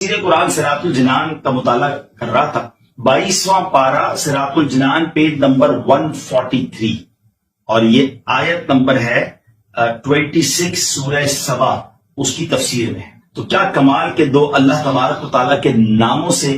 تفسیر قرآن صراط الجنان کا مطالعہ کر رہا تھا. 22واں پارہ صراط الجنان پیج نمبر 143 اور یہ آیت نمبر ہے 26 سورہ سبا اس کی تفسیر میں. تو کیا کمال کے دو اللہ تبارک و تعالیٰ کے ناموں سے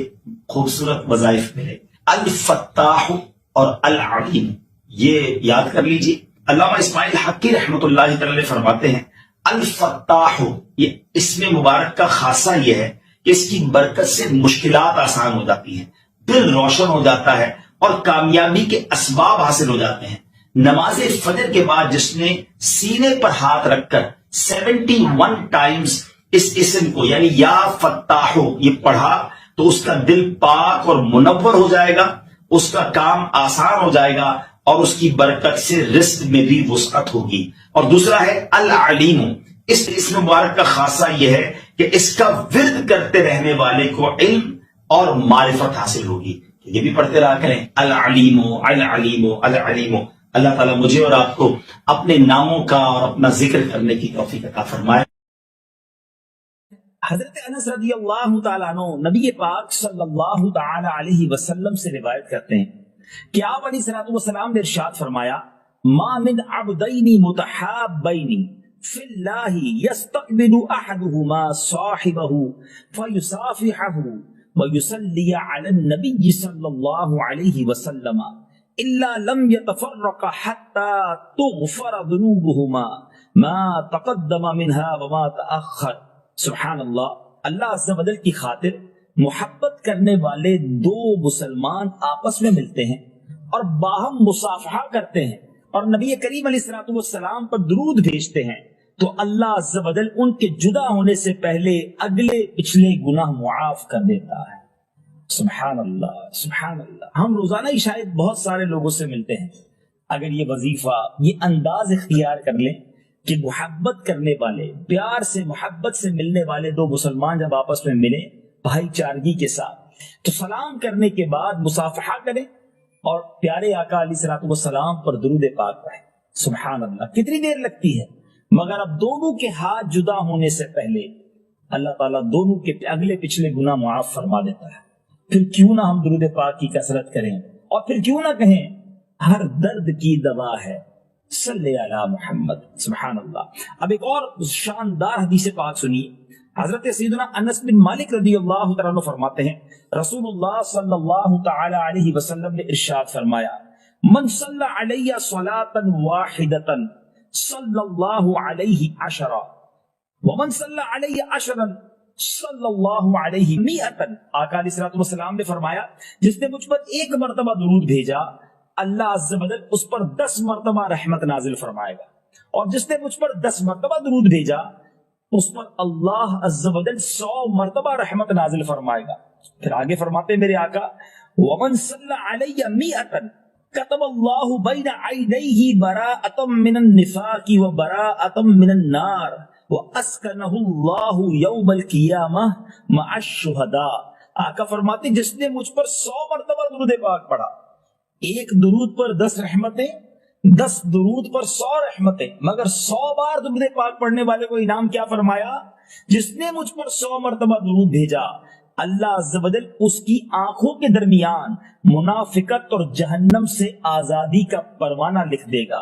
خوبصورت وظائف ملے، الفتاح اور العلیم. یہ یاد کر لیجیے. علامہ اسماعیل حقی رحمۃ اللہ تعالی فرماتے ہیں الفتاح، یہ اسم مبارک کا خاصہ یہ ہے کہ اس کی برکت سے مشکلات آسان ہو جاتی ہیں، دل روشن ہو جاتا ہے اور کامیابی کے اسباب حاصل ہو جاتے ہیں. نماز فجر کے بعد جس نے سینے پر ہاتھ رکھ کر 71 ٹائمز اس اسم کو یعنی یا فتاح یہ پڑھا تو اس کا دل پاک اور منور ہو جائے گا، اس کا کام آسان ہو جائے گا اور اس کی برکت سے رزق میں بھی وسعت ہوگی. اور دوسرا ہے العلیم، اس اسم مبارک کا خاصہ یہ ہے کہ اس کا ورد کرتے رہنے والے کو علم اور معرفت حاصل ہوگی. یہ بھی پڑھتے رہا کریں العلیم العلیم العلیم. اللہ تعالیٰ مجھے اور آپ کو اپنے ناموں کا اور اپنا ذکر کرنے کی توفیق عطا فرمائے. حضرت انس رضی اللہ تعالیٰ عنہ نبی پاک صلی اللہ تعالی علیہ وسلم سے روایت کرتے ہیں کہ آپ علیہ الصلوۃ والسلام نے ارشاد فرمایا ما من عبدین متحابین فی اللہ یستقبل احدہما صاحبہ فیصافحہ ویصلی علی النبی صلی اللہ علیہ وسلم الا لم يتفرق حتى تغفر ذنوبهما ما تقدم منها وما تأخر. سبحان اللہ. اللہ عز و جل کی خاطر محبت کرنے والے دو مسلمان آپس میں ملتے ہیں اور باہم مصافحہ کرتے ہیں اور نبی کریم علیہ الصلوۃ والسلام پر درود بھیجتے ہیں تو اللہ عز و جل ان کے جدا ہونے سے پہلے اگلے پچھلے گناہ معاف کر دیتا ہے. سبحان اللہ سبحان اللہ. ہم روزانہ ہی شاید بہت سارے لوگوں سے ملتے ہیں. اگر یہ وظیفہ یہ انداز اختیار کر لیں کہ محبت کرنے والے پیار سے محبت سے ملنے والے دو مسلمان جب آپس میں ملیں بھائی چارگی کے ساتھ تو سلام کرنے کے بعد مصافحہ کریں اور پیارے آقا علیہ الصلوۃ والسلام پر درود پاک پڑھیں. سبحان اللہ. کتنی دیر لگتی ہے مگر اب دونوں کے ہاتھ جدا ہونے سے پہلے اللہ تعالیٰ دونوں کے اگلے پچھلے گناہ معاف فرما دیتا ہے. پھر کیوں نہ ہم درود پاک کی کثرت کریں اور پھر کیوں نہ کہیں ہر درد کی دوا ہے صلی علی محمد. سبحان اللہ. اب ایک اور شاندار حدیث پاک سنیے. حضرت سیدنا انس بن مالک رضی اللہ تعالیٰ عنہ فرماتے ہیں رسول اللہ صلی اللہ تعالی علیہ وسلم نے ارشاد فرمایا من صلی علی صلاۃ واحدۃ صلی اللہ علیہ عشرا ومن صلی علی عشرا صلی اللہ علیہ مئۃ. آقا علیہ الصلوۃ والسلام نے فرمایا جس نے مجھ پر ایک مرتبہ درود بھیجا اللہ عز و جل اس پر 10 مرتبہ رحمت نازل فرمائے گا اور جس نے مجھ پر 10 مرتبہ درود بھیجا اس پر اللہ عز و جل 100 مرتبہ رحمت نازل فرمائے گا. پھر آگے فرماتے میرے آقا ومن صلی علی مئۃ کتب اللہ بین عینیہ براءۃ من النفاق وبراءۃ من النار واسکنہ اللہ یوم القیامہ مع الشہداء. آقا فرماتے جس نے مجھ پر 100 مرتبہ درود پاک پڑھا، ایک درود پر 10 رحمتیں، 10 درود پر 100 رحمتیں، مگر 100 بار درود پاک پڑھنے والے کو انعام کیا فرمایا جس نے مجھ پر 100 مرتبہ درود بھیجا اللہ عز و جل اس کی آنکھوں کے درمیان منافقت اور جہنم سے آزادی کا پروانہ لکھ دے گا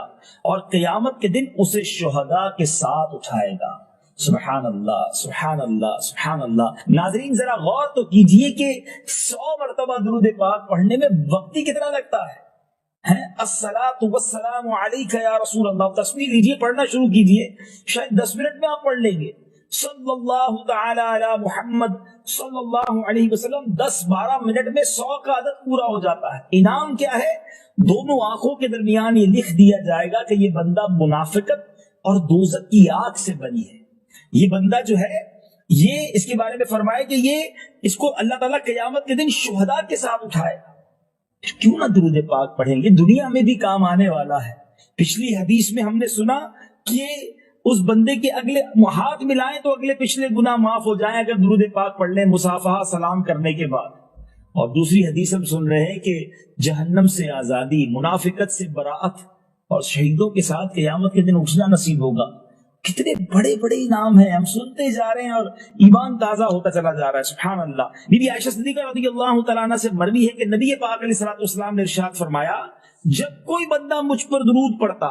اور قیامت کے دن اسے شہداء کے ساتھ اٹھائے گا. سبحان اللہ سبحان اللہ سبحان اللہ. ناظرین ذرا غور تو کیجئے کہ 100 مرتبہ درود پاک پڑھنے میں وقت ہی کتنا لگتا ہے. الصلاۃ والسلام علیک یا رسول اللہ. تصویر لیجئے، پڑھنا شروع کیجئے، شاید 10 منٹ میں آپ پڑھ لیں گے. صلی اللہ تعالی علی محمد صلی اللہ علیہ وسلم 10-12 منٹ میں 100 کا عدد پورا ہو جاتا ہے. انعام کیا ہے؟ دونوں آنکھوں کے درمیان یہ لکھ دیا جائے گا کہ یہ بندہ منافقت اور دوزخ کی آگ سے بنی ہے. یہ بندہ جو ہے یہ اس کے بارے میں فرمایا کہ یہ اس کو اللہ تعالیٰ قیامت کے دن شہداء کے ساتھ اٹھائے گا. کیوں نہ درود پاک پڑھیں گے، دنیا میں بھی کام آنے والا ہے. پچھلی حدیث میں ہم نے سنا کہ اس بندے کے اگلے ہاتھ ملائیں تو اگلے پچھلے گناہ معاف ہو جائیں اگر درود پاک پڑھ لیں مصافحہ سلام کرنے کے بعد. اور دوسری حدیث ہم سن رہے ہیں کہ جہنم سے آزادی، منافقت سے براءت اور شہیدوں کے ساتھ قیامت کے دن اٹھنا نصیب ہوگا. کتنے بڑے بڑے انعام ہیں، ہم سنتے جا رہے ہیں اور ایمان تازہ ہوتا چلا جا رہا ہے. سبحان اللہ. بی بی عائشہ صدیقہ رضی اللہ تعالیٰ عنہ سے مروی ہے کہ نبی پاک علیہ الصلوۃ والسلام نے ارشاد فرمایا جب کوئی بندہ مجھ پر درود پڑھتا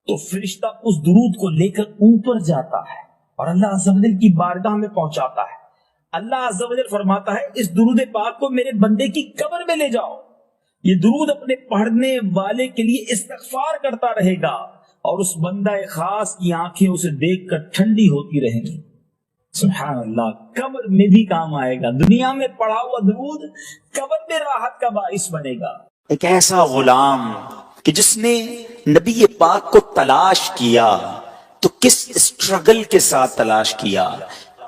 تو فرشتہ اس درود کو لے کر اوپر جاتا ہے اور اللہ عز و جل کی بارگاہ میں پہنچاتا ہے. اللہ عز و جل فرماتا ہے اس درود پاک کو میرے بندے کی قبر میں لے جاؤ. یہ درود اپنے پڑھنے والے کے لیے استغفار کرتا رہے گا اور اس بندہ خاص کی آنکھیں اسے دیکھ کر ٹھنڈی ہوتی رہیں گی. سبحان اللہ. قبر میں بھی کام آئے گا. دنیا میں پڑھا ہوا درود قبر میں راحت کا باعث بنے گا. ایک ایسا غلام کہ جس نے نبی پاک کو تلاش کیا تو کس اسٹرگل کے ساتھ تلاش کیا.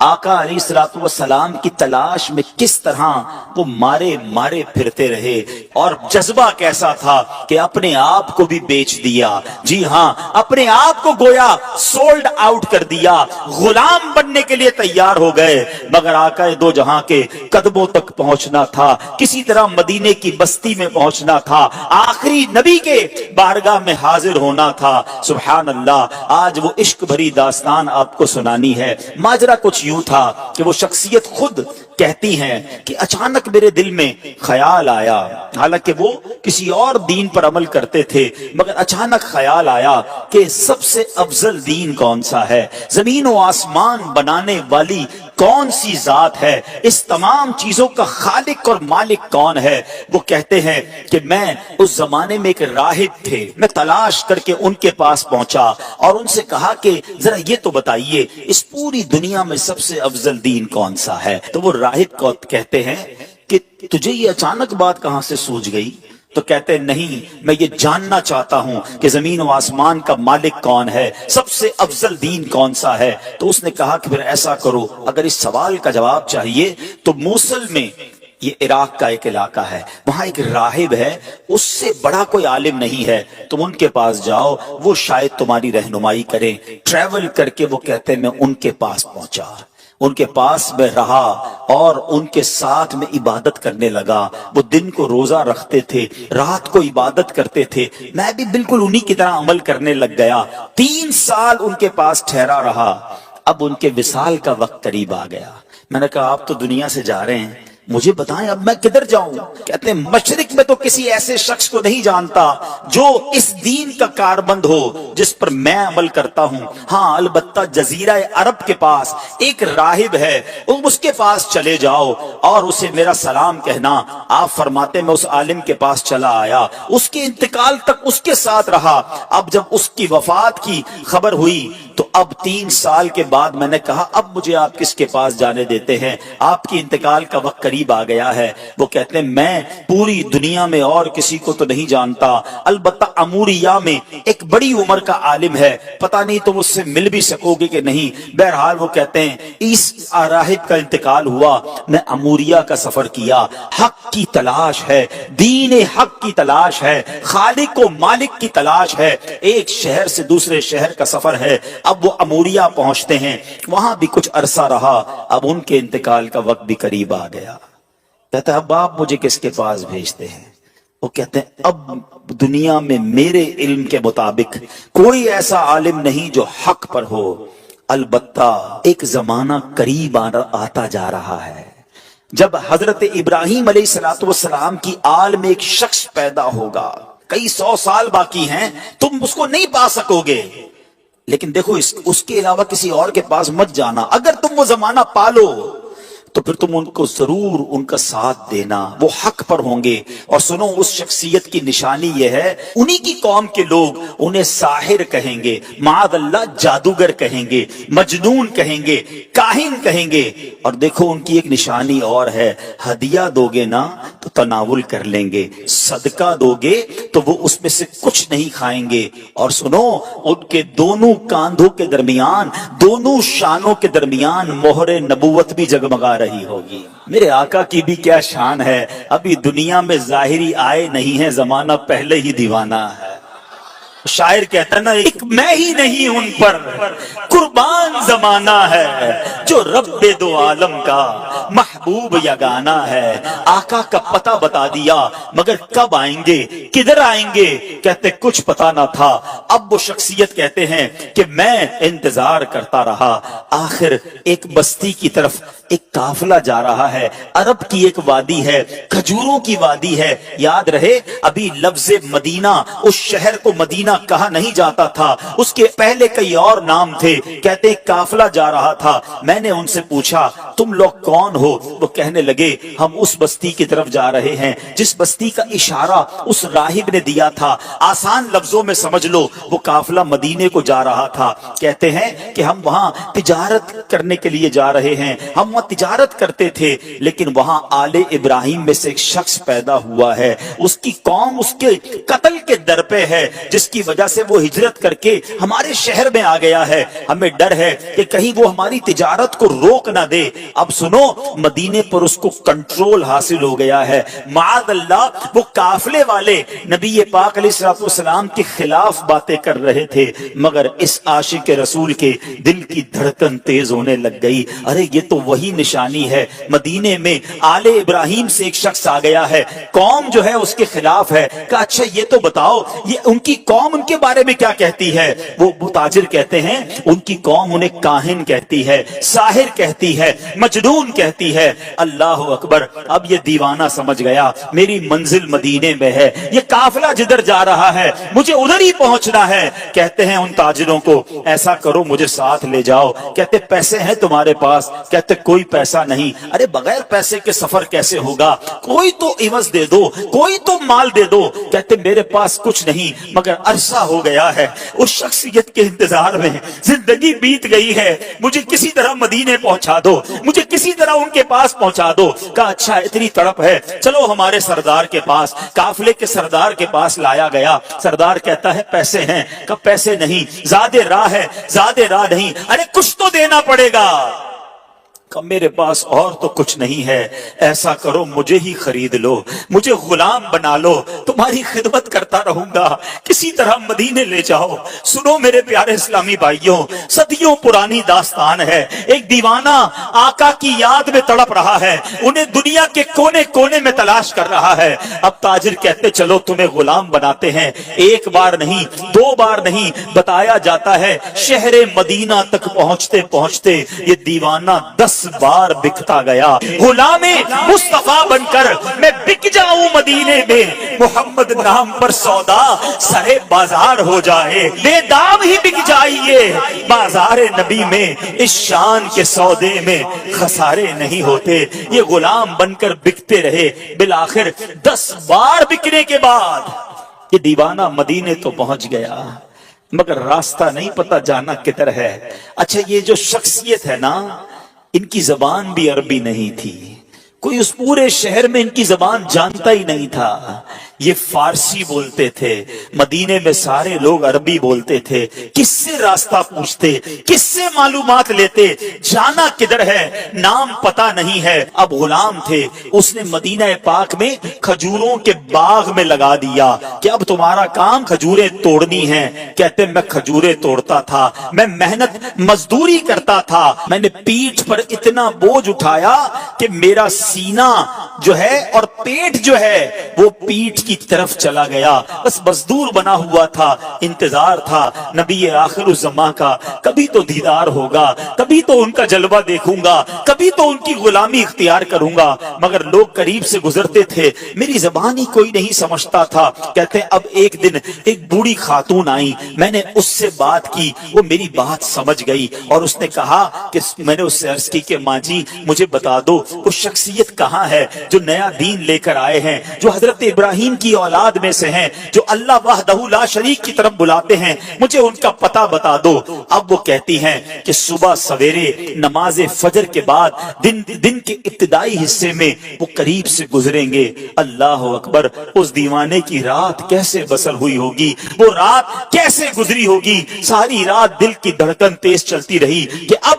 آقا علیہ الصلوۃ والسلام کی تلاش میں کس طرح وہ مارے پھرتے رہے اور جذبہ کیسا تھا کہ اپنے آپ کو بھی بیچ دیا. جی ہاں، اپنے آپ کو گویا سولڈ آؤٹ کر دیا، غلام بننے کے لیے تیار ہو گئے. مگر آقا دو جہاں کے قدموں تک پہنچنا تھا، کسی طرح مدینے کی بستی میں پہنچنا تھا، آخری نبی کے بارگاہ میں حاضر ہونا تھا. سبحان اللہ. آج وہ عشق بھری داستان آپ کو سنانی ہے. ماجرا کچھ یوں تھا کہ وہ شخصیت خود کہتی ہیں کہ اچانک میرے دل میں خیال آیا، حالانکہ وہ کسی اور دین پر عمل کرتے تھے، مگر اچانک خیال آیا کہ سب سے افضل دین کون سا ہے، زمین و آسمان بنانے والی کون سی ذات ہے، اس تمام چیزوں کا خالق اور مالک کون ہے. وہ کہتے ہیں کہ میں اس زمانے میں ایک راہب تھے، میں تلاش کر کے ان کے پاس پہنچا اور ان سے کہا کہ ذرا یہ تو بتائیے اس پوری دنیا میں سب سے افضل دین کون سا ہے. تو وہ راہب کو کہتے ہیں کہ تجھے یہ اچانک بات کہاں سے سوچ گئی؟ تو کہتے نہیں، میں یہ جاننا چاہتا ہوں کہ زمین و آسمان کا مالک کون ہے، سب سے افضل دین کون سا ہے. تو اس نے کہا کہ پھر ایسا کرو، اگر اس سوال کا جواب چاہیے تو موصل میں، یہ عراق کا ایک علاقہ ہے، وہاں ایک راہب ہے، اس سے بڑا کوئی عالم نہیں ہے، تم ان کے پاس جاؤ، وہ شاید تمہاری رہنمائی کریں. ٹریول کر کے وہ کہتے ہیں میں ان کے پاس پہنچا، ان کے پاس میں رہا اور ان کے ساتھ میں عبادت کرنے لگا. وہ دن کو روزہ رکھتے تھے، رات کو عبادت کرتے تھے، میں بھی بالکل انہی کی طرح عمل کرنے لگ گیا. 3 سال ان کے پاس ٹھہرا رہا. اب ان کے وصال کا وقت قریب آ گیا. میں نے کہا آپ تو دنیا سے جا رہے ہیں، مجھے بتائیں اب میں کدھر جاؤں؟ کہتے ہیں مشرق میں تو کسی ایسے شخص کو نہیں جانتا جو اس دین کا کاربند ہو جس پر میں عمل کرتا ہوں. ہاں البتہ جزیرہ عرب کے پاس ایک راہب ہے، اس کے پاس چلے جاؤ اور اسے میرا سلام کہنا. آپ فرماتے میں اس عالم کے پاس چلا آیا، اس کے انتقال تک اس کے ساتھ رہا. اب جب اس کی وفات کی خبر ہوئی تو اب 3 سال کے بعد میں نے کہا اب مجھے آپ کس کے پاس جانے دیتے ہیں، آپ کی انتقال کا وقت قریب آ گیا ہے. وہ کہتے ہیں میں پوری دنیا میں اور کسی کو تو نہیں جانتا، البتہ اموریا میں ایک بڑی عمر کا عالم ہے، پتہ نہیں تم اس سے مل بھی سکو گے کہ نہیں. بہرحال وہ کہتے ہیں اس راہب کا انتقال ہوا، میں اموریا کا سفر کیا. حق کی تلاش ہے، دین حق کی تلاش ہے، خالق و مالک کی تلاش ہے. ایک شہر سے دوسرے شہر کا سفر ہے. اب وہ اموریا پہنچتے ہیں، وہاں بھی کچھ عرصہ رہا. اب ان کے انتقال کا وقت بھی قریب آ گیا. کہتا ہے اب آپ مجھے کس کے پاس بھیجتے ہیں؟ وہ کہتے ہیں اب دنیا میں میرے علم کے مطابق کوئی ایسا عالم نہیں جو حق پر ہو، البتہ ایک زمانہ قریب آتا جا رہا ہے جب حضرت ابراہیم علیہ السلام کی آل میں ایک شخص پیدا ہوگا. کئی 100 سال باقی ہیں، تم اس کو نہیں پا سکو گے، لیکن دیکھو اس کے علاوہ کسی اور کے پاس مت جانا. اگر تم وہ زمانہ پالو تو پھر تم ان کو ضرور ان کا ساتھ دینا، وہ حق پر ہوں گے. اور سنو اس شخصیت کی نشانی یہ ہے، انہی کی قوم کے لوگ انہیں ساحر کہیں گے، معاذ اللہ جادوگر کہیں گے، مجنون کہیں گے، کاہن کہیں گے. اور دیکھو ان کی ایک نشانی اور ہے، ہدیہ دو گے نا تو تناول کر لیں گے، صدقہ دو گے تو وہ اس میں سے کچھ نہیں کھائیں گے. اور سنو ان کے دونوں کاندھوں کے درمیان، دونوں شانوں کے درمیان مہر نبوت بھی جگمگا رہی ہوگی. میرے آقا کی بھی کیا شان ہے، ابھی دنیا میں ظاہری آئے نہیں ہے، زمانہ پہلے ہی دیوانہ ہے. شاعر کہتا نا ایک میں ہی نہیں ان پر قربان زمانہ ہے، جو رب دو عالم کا محبوب یگانہ ہے۔ آقا کا پتہ بتا دیا، مگر کب آئیں گے، کدھر آئیں گے، کہتے کچھ پتا نہ تھا۔ اب وہ شخصیت کہتے ہیں کہ میں انتظار کرتا رہا، آخر ایک بستی کی طرف ایک قافلہ جا رہا ہے، عرب کی ایک وادی ہے، کھجوروں کی وادی ہے۔ یاد رہے ابھی لفظ مدینہ، اس شہر کو مدینہ کہا نہیں جاتا تھا، اس کے پہلے کئی اور نام تھے۔ کہتے ایک قافلہ جا رہا تھا، میں نے ان سے پوچھا تم لوگ کون ہو؟ وہ کہنے لگے ہم اس بستی کی طرف جا رہے ہیں جس بستی کا اشارہ اس راہب نے دیا تھا۔ آسان لفظوں میں سمجھ لو وہ قافلہ مدینے کو جا رہا تھا۔ کہتے ہیں کہ ہم وہاں تجارت کرنے کے لیے جا رہے ہیں، ہم وہاں تجارت کرتے تھے، لیکن وہاں آل ابراہیم میں سے ایک شخص پیدا ہوا ہے، اس کی قوم اس کے قتل کے در پہ ہے، جس کی وجہ سے وہ ہجرت کر کے ہمارے شہر میں آ گیا ہے۔ ہمیں ڈر ہے کہ کہیں وہ ہماری تجارت کو روک نہ دے۔ اب سنو، مدینے پر اس کو کنٹرول حاصل ہو گیا ہے۔ معاذ اللہ، وہ قافلے والے نبی پاک علیہ الصلوۃ والسلام کے خلاف باتیں کر رہے تھے، مگر اس عاشق رسول کے دل کی دھڑکن تیز ہونے لگ گئی۔ ارے یہ تو وہی نشانی ہے، مدینے میں آل ابراہیم سے ایک شخص آ گیا ہے، قوم جو ہے اس کے خلاف ہے۔ کہ اچھا یہ تو بتاؤ یہ ان کی قوم ان کے بارے میں کیا کہتی ہے؟ وہ تاجر کہتے ہیں ان کی قوم انہیں کاہن کہتی ہے، ساحر کہتی ہے، مجنون کہتی ہے۔ اللہ اکبر، اب یہ دیوانہ سمجھ گیا میری منزل مدینے میں ہے، یہ قافلہ جدھر جا رہا ہے مجھے ادھر ہی پہنچنا ہے۔ کہتے ہیں ان تاجروں کو ایسا کرو مجھے ساتھ لے جاؤ۔ کہتے پیسے ہیں تمہارے پاس؟ کہتے کوئی پیسہ نہیں۔ ارے بغیر پیسے کے سفر کیسے ہوگا؟ کوئی تو عوض دے دو، کوئی تو مال دے دو۔ کہتے میرے پاس کچھ نہیں، مگر عرصہ ہو گیا ہے اس شخصیت کے انتظار میں، زندگی بیت گئی ہے، مجھے کسی طرح مدینے پہنچا دو، مجھے کسی طرح ان کے پاس پہنچا دو۔ کہا اچھا اتنی تڑپ ہے، چلو ہمارے سردار کے پاس۔ قافلے کے سردار کے پاس لایا گیا۔ سردار کہتا ہے پیسے ہیں؟ کہ پیسے نہیں، زیادہ راہ ہے، زیادہ راہ نہیں۔ ارے کچھ تو دینا پڑے گا۔ میرے پاس اور تو کچھ نہیں ہے، ایسا کرو مجھے ہی خرید لو، مجھے غلام بنا لو، تمہاری خدمت کرتا رہوں گا، کسی طرح مدینے لے جاؤ۔ سنو میرے پیارے اسلامی بھائیوں، صدیوں پرانی داستان ہے۔ ایک دیوانہ آقا کی یاد میں تڑپ رہا ہے، انہیں دنیا کے کونے کونے میں تلاش کر رہا ہے۔ اب تاجر کہتے چلو تمہیں غلام بناتے ہیں۔ ایک بار نہیں، دو بار نہیں، بتایا جاتا ہے شہر مدینہ تک پہنچتے پہنچتے یہ دیوانہ 10 بار بکتا گیا۔ غلام مصطفیٰ بن کر میں بک جاؤں مدینے میں، محمد نام پر سودا سرے بازار ہو جائے، بے دام ہی بک جائیے بازار نبی میں، اس شان کے سودے میں خسارے نہیں ہوتے۔ یہ غلام بن کر بکتے رہے، بالآخر 10 بار بکنے کے بعد یہ دیوانہ مدینے تو پہنچ گیا، مگر راستہ نہیں پتا جانا کدھر ہے۔ اچھا یہ جو شخصیت ہے نا، ان کی زبان بھی عربی نہیں تھی، کوئی اس پورے شہر میں ان کی زبان جانتا ہی نہیں تھا۔ یہ فارسی بولتے تھے، مدینے میں سارے لوگ عربی بولتے تھے۔ کس سے راستہ پوچھتے، کس سے معلومات لیتے، جانا کدھر ہے، نام پتا نہیں ہے۔ اب غلام تھے، اس نے مدینہ پاک میں کھجوروں کے باغ میں لگا دیا کہ اب تمہارا کام کھجوریں توڑنی ہیں۔ کہتے میں کھجوریں توڑتا تھا، میں محنت مزدوری کرتا تھا، میں نے پیٹھ پر اتنا بوجھ اٹھایا کہ میرا سینہ جو ہے اور پیٹ جو ہے وہ پیٹ کی طرف چلا گیا۔ بس مزدور بنا ہوا تھا، انتظار تھا نبی آخر الزمان کا، کبھی تو دیدار ہوگا، کبھی تو ان کا جلوہ دیکھوں گا، کبھی تو ان کی غلامی اختیار کروں گا۔ مگر لوگ قریب سے گزرتے تھے، میری زبان ہی کوئی نہیں سمجھتا تھا۔ کہتے اب ایک دن ایک بوڑھی خاتون آئی، میں نے اس سے بات کی، وہ میری بات سمجھ گئی اور اس نے کہا کہ میں نے اس سے عرض کی کہ ماں جی مجھے بتا دو وہ شخصیت کہاں ہے جو نیا دین لے کر آئے ہیں، جو حضرت ابراہیم کی اولاد میں سے ہیں، جو اللہ وحدہ لا شریک کی طرف بلاتے ہیں، مجھے ان کا پتہ بتا دو۔ اب وہ کہتی ہیں کہ صبح سویرے نماز فجر کے بعد دن کے ابتدائی حصے میں وہ قریب سے گزریں گے۔ اللہ اکبر، اس دیوانے کی رات کیسے بسر ہوئی ہوگی، وہ رات کیسے گزری ہوگی۔ ساری رات دل کی دھڑکن تیز چلتی رہی کہ اب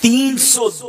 300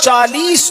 40